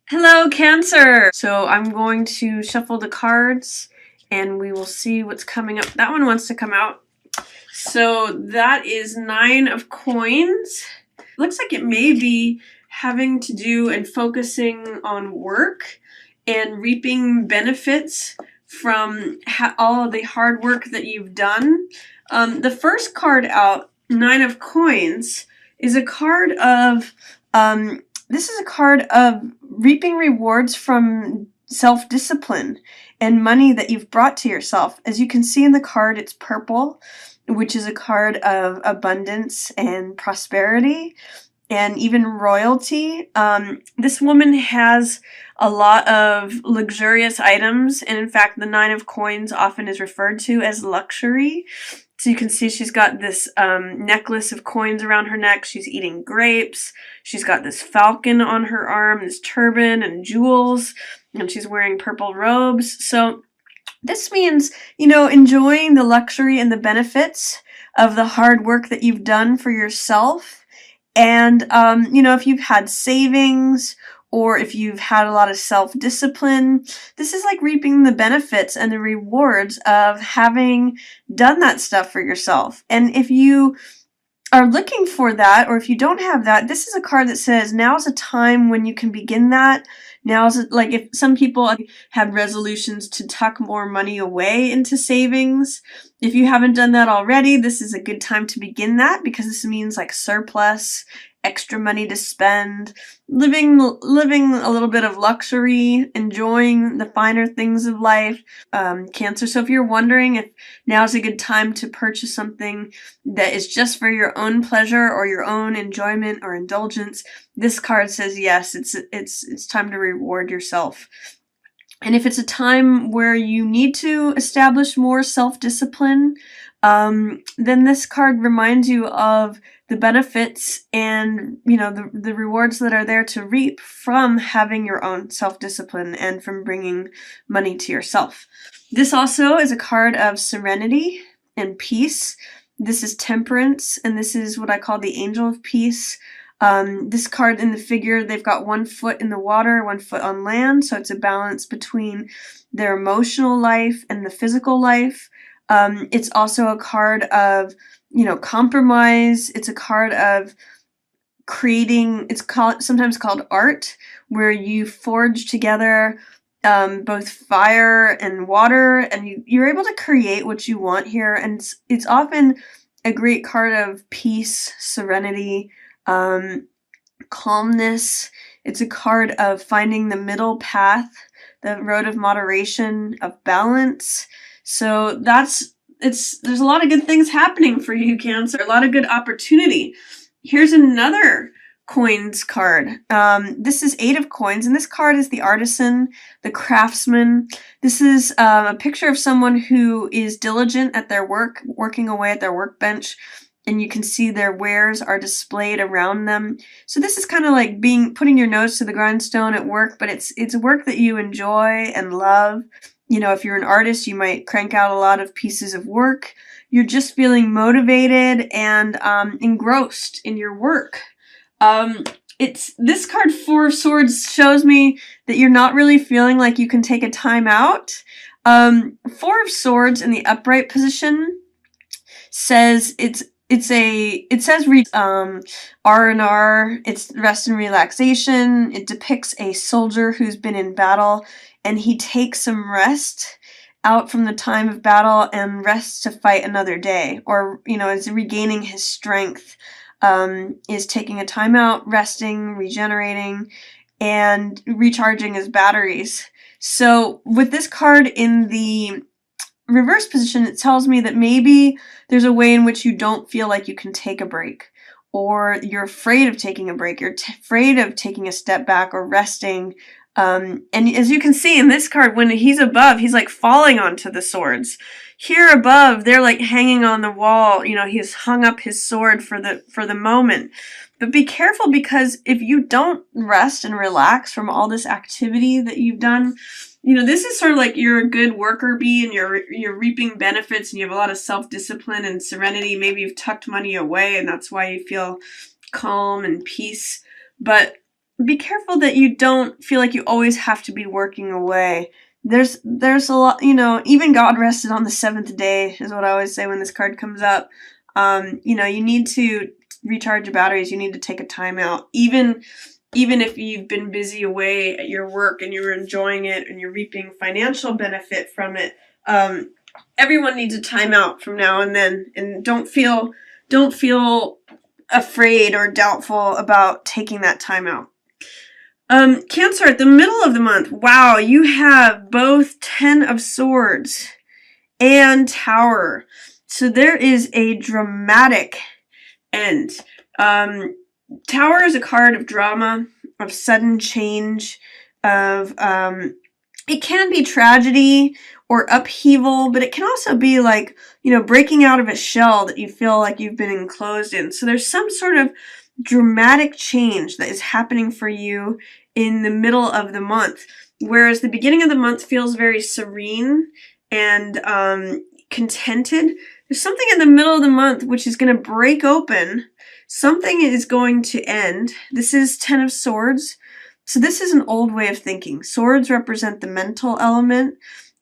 Hello, Cancer! So I'm going to shuffle the cards and we will see what's coming up. That one wants to come out. So that is 9 of coins. Looks like it may be having to do and focusing on work and reaping benefits from all of the hard work that you've done. The first card out, 9 of coins, is a card of this is a card of reaping rewards from self-discipline and money that you've brought to yourself. As you can see in the card, it's purple, which is a card of abundance and prosperity and even royalty. This woman has a lot of luxurious items, and in fact, the 9 of coins often is referred to as luxury. So you can see she's got this necklace of coins around her neck. She's eating grapes. She's got this falcon on her arm, this turban and jewels, and she's wearing purple robes. So this means, enjoying the luxury and the benefits of the hard work that you've done for yourself. And, if you've had savings or if you've had a lot of self-discipline, this is like reaping the benefits and the rewards of having done that stuff for yourself. And if you are looking for that, or if you don't have that, this is a card that says now's a time when you can begin that. Now's like if some people have resolutions to tuck more money away into savings. If you haven't done that already, this is a good time to begin that because this means like surplus, extra money to spend, living a little bit of luxury, enjoying the finer things of life. Cancer. So if you're wondering if now's a good time to purchase something that is just for your own pleasure or your own enjoyment or indulgence, this card says yes, it's time to reward yourself. And if it's a time where you need to establish more self-discipline, then this card reminds you of the benefits and, the rewards that are there to reap from having your own self-discipline and from bringing money to yourself. This also is a card of serenity and peace. This is temperance, and this is what I call the angel of peace. This card in the figure, they've got 1 foot in the water, 1 foot on land, so it's a balance between their emotional life and the physical life. It's also a card of, compromise. It's a card of creating, sometimes called art, where you forge together both fire and water, and you're able to create what you want here. And it's often a great card of peace, serenity, calmness. It's a card of finding the middle path, the road of moderation, of balance. So there's a lot of good things happening for you, Cancer. A lot of good opportunity. Here's another coins card. This is 8 of coins, and this card is the artisan, the craftsman. This is a picture of someone who is diligent at their work, working away at their workbench, and you can see their wares are displayed around them. So this is kind of like putting your nose to the grindstone at work, but it's work that you enjoy and love. If you're an artist, you might crank out a lot of pieces of work. You're just feeling motivated and engrossed in your work. This card, 4 of Swords, shows me that you're not really feeling like you can take a time out. 4 of Swords in the upright position says it says R&R, it's rest and relaxation. It depicts a soldier who's been in battle and he takes some rest out from the time of battle and rests to fight another day, or, is regaining his strength, is taking a time out, resting, regenerating, and recharging his batteries. So with this card in the reverse position, it tells me that maybe there's a way in which you don't feel like you can take a break, or you're afraid of taking a break, you're afraid of taking a step back or resting. And as you can see in this card, when he's above, he's like falling onto the swords. Here above, they're like hanging on the wall. He's hung up his sword for the moment. But be careful, because if you don't rest and relax from all this activity that you've done, this is sort of like you're a good worker bee and you're reaping benefits and you have a lot of self-discipline and serenity. Maybe you've tucked money away and that's why you feel calm and peace. But be careful that you don't feel like you always have to be working away. There's a lot, even God rested on the seventh day is what I always say when this card comes up. You need to recharge your batteries. You need to take a time out. Even if you've been busy away at your work and you're enjoying it and you're reaping financial benefit from it, everyone needs a time out from now and then. And don't feel afraid or doubtful about taking that time out. Cancer, at the middle of the month, wow, you have both Ten of Swords and Tower. So there is a dramatic end. Tower is a card of drama, of sudden change, of, it can be tragedy or upheaval, but it can also be like, breaking out of a shell that you feel like you've been enclosed in. So there's some sort of dramatic change that is happening for you in the middle of the month, whereas the beginning of the month feels very serene and contented. There's something in the middle of the month which is going to break open. Something is going to end. This is Ten of Swords. So this is an old way of thinking. Swords represent the mental element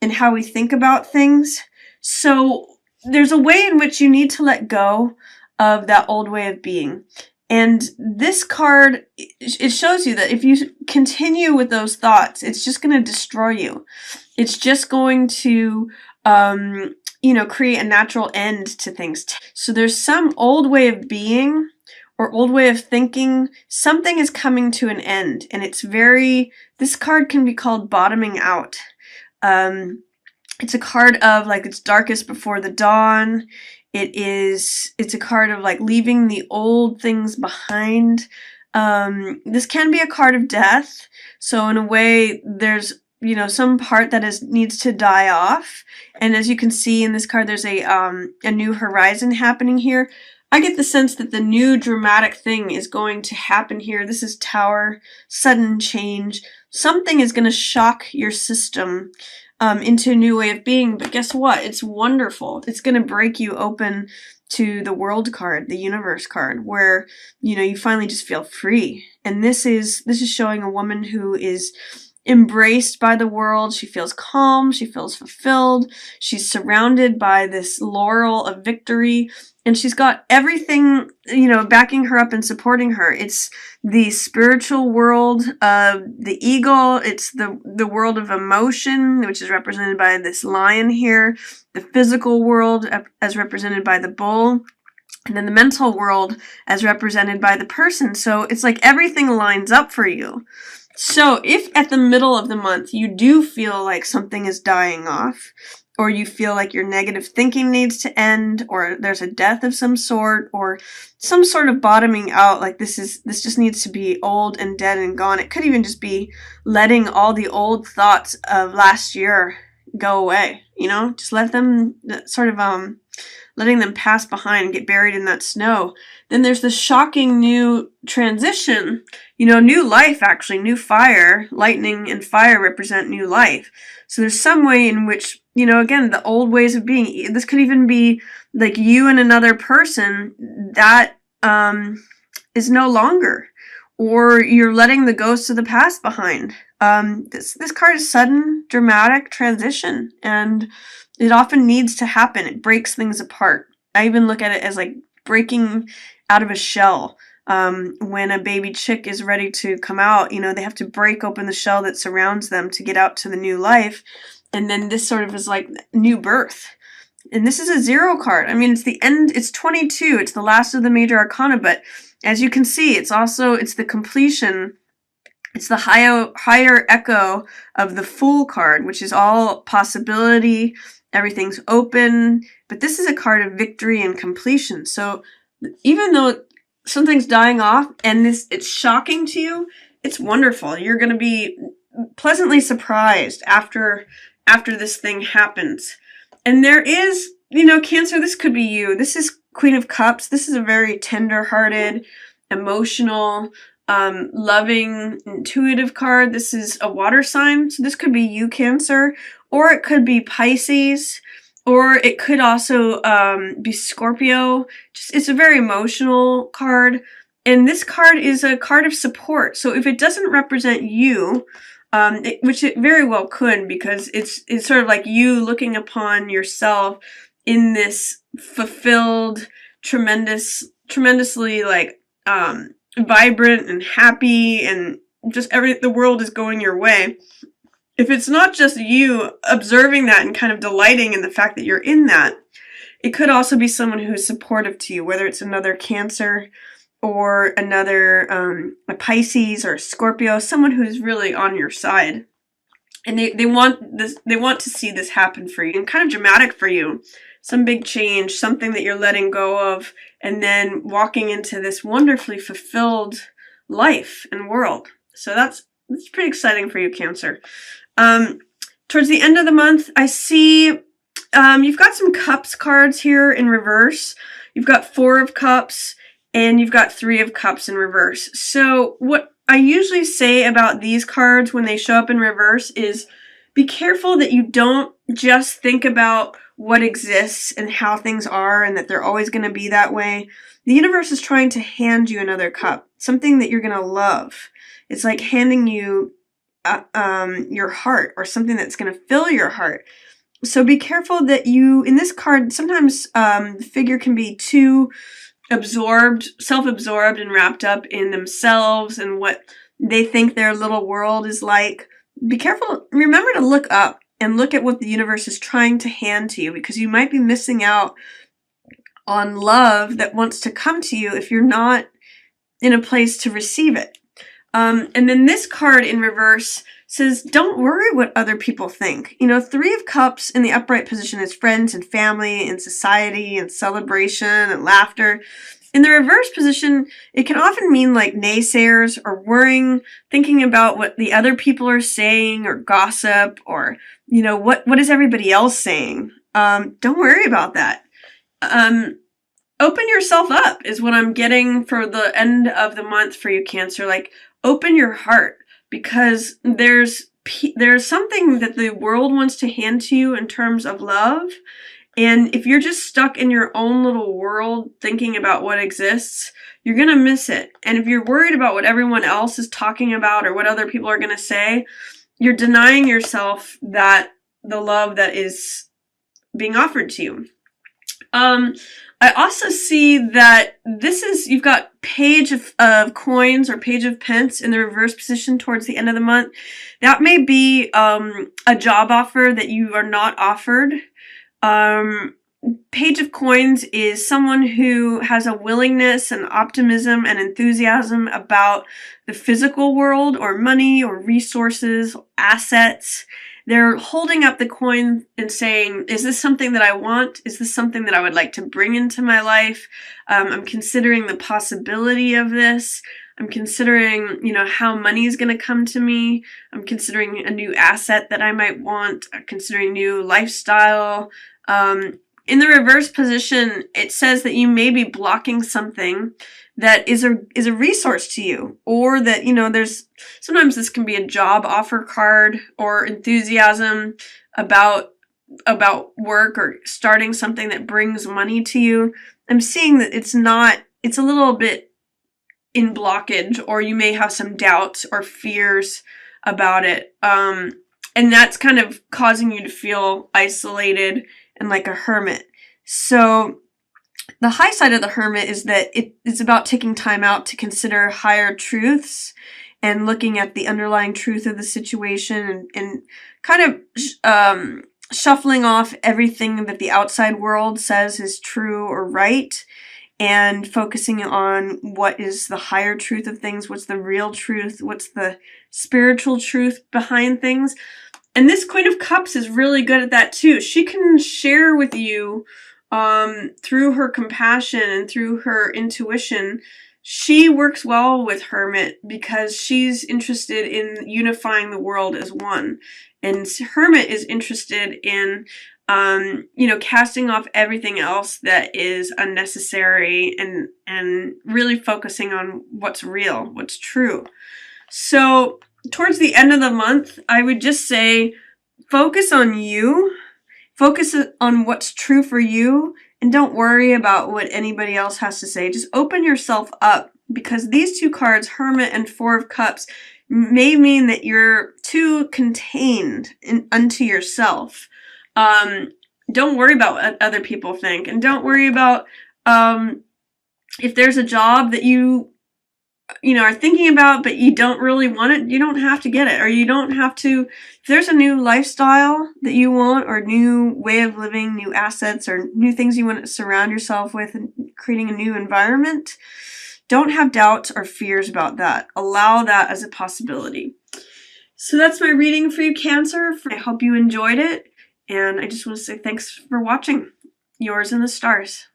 and how we think about things. So there's a way in which you need to let go of that old way of being. And this card, it shows you that if you continue with those thoughts, it's just going to destroy you. It's just going to, create a natural end to things. So there's some old way of being or old way of thinking. Something is coming to an end. And this card can be called bottoming out. It's a card of like it's darkest before the dawn. It's a card of like leaving the old things behind. This can be a card of death. So in a way, there's, some part that needs to die off. And as you can see in this card, there's a new horizon happening here. I get the sense that the new dramatic thing is going to happen here. This is Tower, sudden change. Something is going to shock your system into a new way of being. But guess what? It's wonderful. It's going to break you open to the world card, the universe card, where, you finally just feel free. And this is showing a woman who is embraced by the world. She feels calm. She feels fulfilled. She's surrounded by this laurel of victory. And she's got everything, backing her up and supporting her. It's the spiritual world of the eagle. It's the world of emotion, which is represented by this lion here. The physical world as represented by the bull. And then the mental world as represented by the person. So it's like everything lines up for you. So if at the middle of the month you do feel like something is dying off, or you feel like your negative thinking needs to end, or there's a death of some sort, or some sort of bottoming out, like this just needs to be old and dead and gone. It could even just be letting all the old thoughts of last year go away, just let them sort of, letting them pass behind and get buried in that snow. Then there's this shocking new transition, new life actually, new fire. Lightning and fire represent new life. So there's some way in which, again, the old ways of being, this could even be like you and another person that is no longer, or you're letting the ghosts of the past behind. This card is sudden, dramatic transition, and it often needs to happen. It breaks things apart. I even look at it as like breaking out of a shell. When a baby chick is ready to come out, they have to break open the shell that surrounds them to get out to the new life. And then this sort of is like new birth. And this is a 0 card. I mean, it's the end. It's 22. It's the last of the major arcana. But as you can see, it's the completion. It's the higher echo of the Fool card, which is all possibility. Everything's open. But this is a card of victory and completion. So even though something's dying off and it's shocking to you, it's wonderful. You're going to be pleasantly surprised after this thing happens. And there is, Cancer, this could be you. This is Queen of Cups. This is a very tender-hearted, emotional, loving, intuitive card. This is a water sign. So this could be you, Cancer, or it could be Pisces, or it could also be Scorpio. It's a very emotional card. And this card is a card of support. So if it doesn't represent you, which it very well could, because it's sort of like you looking upon yourself in this fulfilled, tremendously like vibrant and happy, and just the world is going your way. If it's not just you observing that and kind of delighting in the fact that you're in that, it could also be someone who's supportive to you, whether it's another Cancer or another a Pisces or a Scorpio, someone who's really on your side. And they want to see this happen for you, and kind of dramatic for you. Some big change, something that you're letting go of, and then walking into this wonderfully fulfilled life and world. So that's pretty exciting for you, Cancer. Towards the end of the month, I see you've got some Cups cards here in reverse. You've got 4 of Cups, and you've got 3 of Cups in reverse. So what I usually say about these cards when they show up in reverse is be careful that you don't just think about what exists and how things are and that they're always going to be that way. The universe is trying to hand you another cup, something that you're going to love. It's like handing you your heart, or something that's going to fill your heart. So be careful that you, in this card, sometimes the figure can be too self-absorbed and wrapped up in themselves and what they think their little world is like. Be careful. Remember to look up and look at what the universe is trying to hand to you, because you might be missing out on love that wants to come to you if you're not in a place to receive it. And then this card in reverse says, don't worry what other people think. 3 of Cups in the upright position is friends and family and society and celebration and laughter. In the reverse position, it can often mean like naysayers or worrying, thinking about what the other people are saying, or gossip, or, what is everybody else saying? Don't worry about that. Open yourself up is what I'm getting for the end of the month for you, Cancer. Like, open your heart, because there's something that the world wants to hand to you in terms of love. And if you're just stuck in your own little world thinking about what exists, you're going to miss it. And if you're worried about what everyone else is talking about or what other people are going to say, you're denying yourself that the love that is being offered to you. I also see that you've got Page of Coins or Page of Pence in the reverse position towards the end of the month. That may be a job offer that you are not offered. Page of Coins is someone who has a willingness and optimism and enthusiasm about the physical world, or money, or resources, assets. They're holding up the coin and saying, is this something that I want? Is this something that I would like to bring into my life? I'm considering the possibility of this. I'm considering, how money is going to come to me. I'm considering a new asset that I might want. I'm considering new lifestyle. In the reverse position, it says that you may be blocking something that is a resource to you, or that, sometimes this can be a job offer card, or enthusiasm about work, or starting something that brings money to you. I'm seeing that it's a little bit in blockage, or you may have some doubts or fears about it. And that's kind of causing you to feel isolated and like a hermit. So the high side of the Hermit is that it's about taking time out to consider higher truths and looking at the underlying truth of the situation, and kind of shuffling off everything that the outside world says is true or right, and focusing on what is the higher truth of things, what's the real truth, what's the spiritual truth behind things. And this Queen of Cups is really good at that too. She can share with you through her compassion and through her intuition. She works well with Hermit because she's interested in unifying the world as one. And Hermit is interested in, casting off everything else that is unnecessary, and really focusing on what's real, what's true. So towards the end of the month, I would just say, focus on you. Focus on what's true for you, and don't worry about what anybody else has to say. Just open yourself up because these two cards, Hermit and Four of Cups, may mean that you're too contained unto yourself. Don't worry about what other people think, and don't worry about if there's a job that you are thinking about but you don't really want it. You don't have to get it, or you don't have to. If there's a new lifestyle that you want, or new way of living, new assets, or new things you want to surround yourself with, and creating a new environment, don't have doubts or fears about that. Allow that as a possibility. So that's my reading for you, Cancer. I hope you enjoyed it, and I just want to say thanks for watching. Yours in the stars.